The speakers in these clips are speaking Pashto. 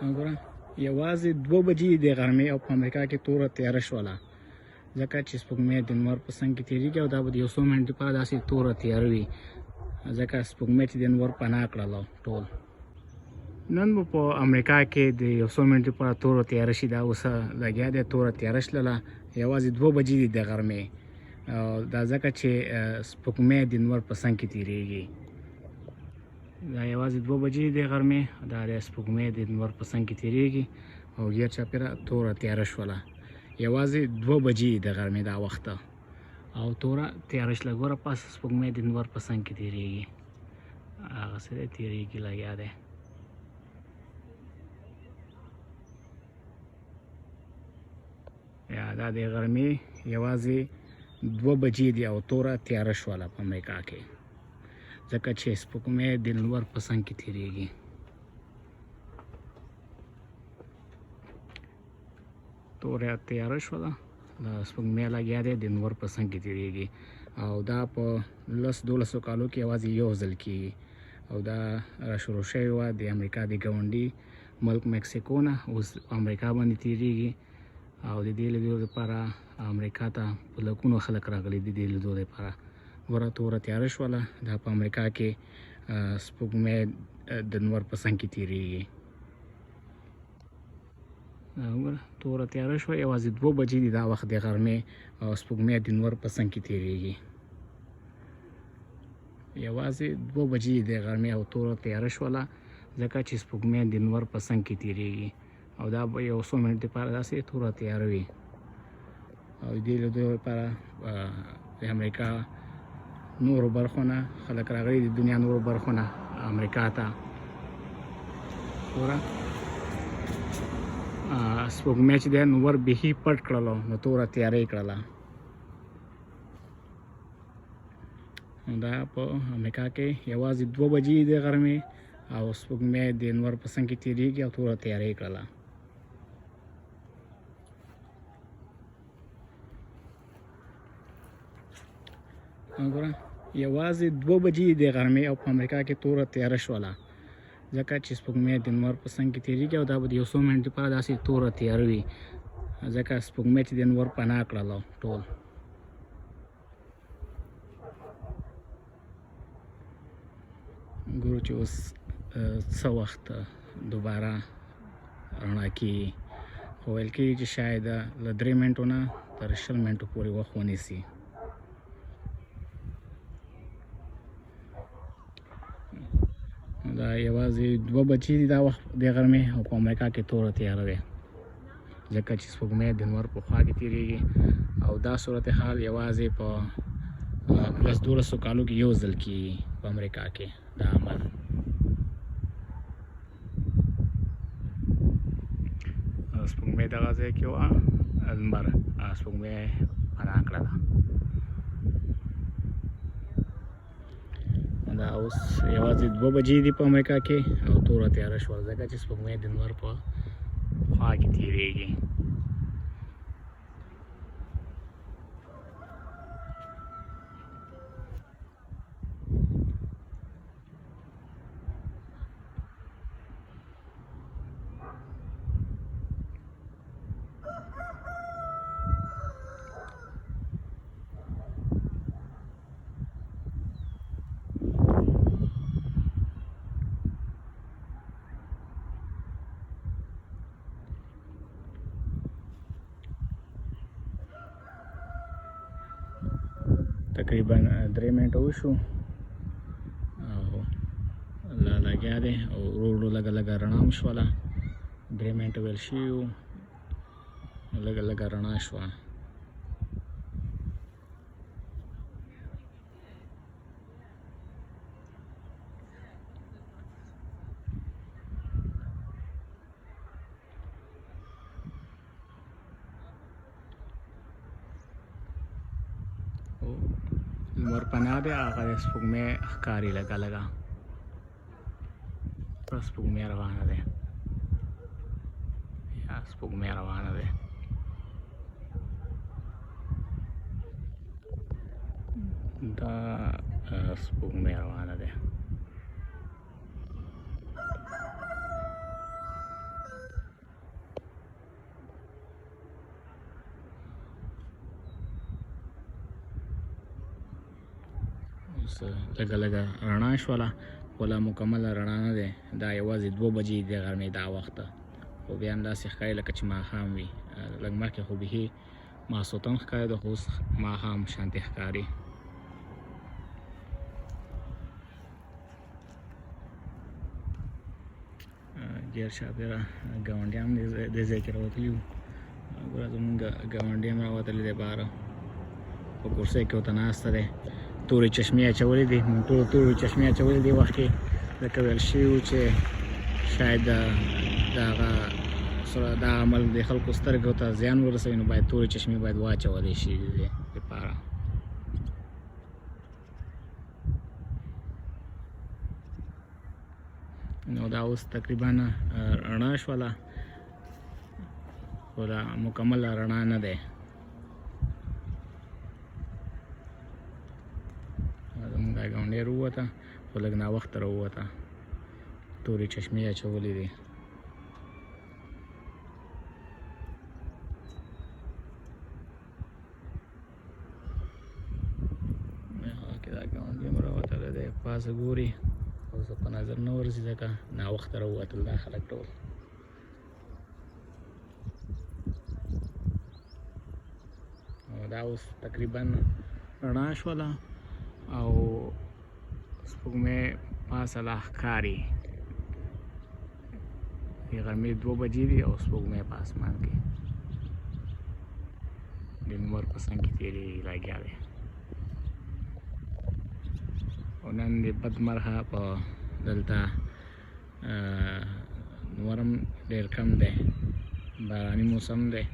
وګوره یوازې 2 بجې د غرمې او په امریکا کې توره تیاره شوله، ځکه چې سپوږمۍ د لمر په څنګ کې تېرېږي او دا به د یو څو منټو لپاره داسې توره تیاره وي، ځکه سپوږمۍ چې د لمر پناه کړله ټول. نن به په امریکا کې د یو څو منټو لپاره توره تیاره شي، دا اوس لګیا دی توره تیاره شلله، یوازې 2 بجې دي د غرمې، دا ځکه چې سپوږمۍ د لمر په څنګ کې تېرېږي. دا یوازې 2 بجې د غرمې، دا د سپوږمۍ د لمر په څنګ کې تېرېږي او غیر چاپېره توره تیاره شوله. یوازې 2 بجې د غرمې دا وخت او توره تیاره شله. ګوره پاس سپوږمۍ د لمر په څنګ کې تېرېږي، هغسې دی تېرېږي لګیا دی. یا دا د غرمې یوازې 2 بجې دي او توره تیاره شوله په امریکا کې، ځکه چې سپوږمۍ د لمر په څنګ کې تېرېږي. توره تیاره شوله، دا سپوږمۍ لګیا دی د لمر په څنګ کې تېرېږي او دا په 10-12 کالو کې یوازې یو ځل کېږي او دا راشروع شوې وه د امریکا د ګاونډي ملک مکسیکو نه، اوس په امریکا باندې تېرېږي او د دې لیدو لپاره امریکا ته په لکونو خلک راغلي د دې لیدو لپاره. ګوره توره تیاره شوله، دا په امریکا کې سپوږمۍ د لمر په څنګ کې تېرېږي. وګوره توره تیاره شوه، یوازې 2 بجې دي دا وخت د غرمې او سپوږمۍ د لمر په څنګ کې تېرېږي. یوازې 2 بجې د غرمې او توره تیاره شوله، ځکه چې سپوږمۍ د لمر په څنګ کې تېرېږي او دا به یو څو منټو لپاره داسې توره تیاره وي او د دې لیدو لپاره د امریکا نورو برخو نه خلک راغلي، د دنیا نورو برخو نه امریکا ته. ګوره سپوږمۍ چې دی نور بیخي پټ کړلو، نو توره تیاره یې کړله. دا په امریکا کې یوازې 2 بجې د غرمې او سپوږمۍ د لمر په څنګ کې تېرېږي او توره تیاره یې کړله. وګوره یوازې 2 بجې د غرمې او په امریکا کې توره تیاره شوله، ځکه چې سپوږمۍ د لمر په څنګ کې تېرېږي او دا به د یو څو منټو لپاره داسې توره تیاره وي، ځکه سپوږمۍ چې د لمر پناه کړله ټول. ګورو چې اوس څه وخت دوباره رڼا کېږي، خو ویل کېږي چې شاید له 3 منټو نه تر 20 منټو پورې وخت ونیسي. دا یوازې 2 بجې دي دا وخت د غرمې او په امریکا کې توره تیاره دی، ځکه چې سپوږمۍ د لمر په خوا کې تېرېږي او دا صورتحال یوازې په 10-12 کالو کې یو ځل کېږي په امریکا کې دا عمل. سپوږمۍ دغه ځای کې وه، لمر سپوږمۍ پناه کړله. دا اوس یوازې 2 بجې دي په امریکا کې او توره تیاره شوه، ځکه چې سپوږمۍ د لمر په خوا کې تېرېږي. تقریبا 3 منټه وشو او لا لګیا دی او ورو ورو لږه لږه رڼا هم شوله. 3 منټه ویل شوي وو، لږه لږه رڼا شوه. لمر پناه دی، هغه د سپوږمۍ ښکاري لږه لږه، سپوږمۍ روانه دی، یا سپوږمۍ روانه دی. دا سپوږمۍ روانه دی. اوس لږه لږه رڼا شوله، خو لا مکمله رڼا نه دی. دا یوازې 2 بجې د غرمې دا وخت ده، خو بیا هم داسې ښکاري لکه چې ماښام وي. لږ مخکې خو بیخي ماسخوتن ښکارېده، خو اوس ماښام شانتې ښکاري. ډېر چاپېره ګاونډیان دې ځای کې راوتلي وو. ګوره زمونږ ګاونډي هم راوتلی دی بهر، په کرسۍ کې ورته ناسته دی، تورې چشمې اچولې دي. موږ ټولو تورې چشمې اچولې دې وخت کې، ځکه ویل شوي وو چې شاید دا عمل د خلکو سترګو ته زیان ورسوي، نو باید تورې چشمې باید واچولې شي د دې لپاره. نو دا اوس تقریبا رڼا شوله، خو دا مکمله رڼا نه دی. زموږ دا ګاونډی راووته، خو لږ ناوخته راووته، تورې چشمې اچولې دي. دا ګاونډي هم راوتلی دی، پاسه ګوري، اوس په نظر نه ورځي ځکه ناوخته راووتل دا خلک ټول. دا اوس تقریبا رڼا شوله او سپوږمۍ پاسه لا ښکاري. د غرمې 2 بجې دي او سپوږمۍ په اسمان کې د لمر په څنګ کې تېرېږي لګیا دی. او نن د بدمرغه په دلته لمر هم ډېر کم دی، باراني موسم دی.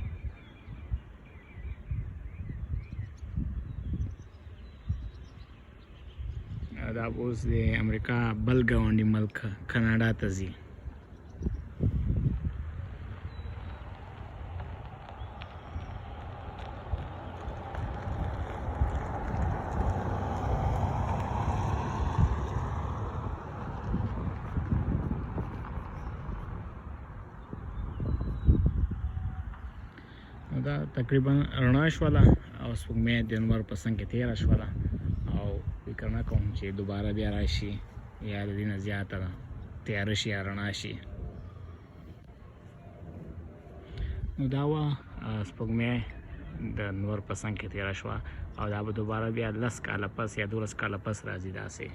دا اوس د امریکا بل ګاونډي ملک کاناډا ته ځي. دا تقریبا رڼا شوله او سپوږمۍ د لمر په څنګ کې تېره شوله، او فکر نه کوم چې دوباره بیا راشي یا د دې نه زیاته تیاره شي یا رڼا شي. نو دا وه سپوږمۍ د لمر په څنګ کې تېره شوه، او دا به دوباره بیا 10 کاله پس یا 12 کاله پس راځي داسې.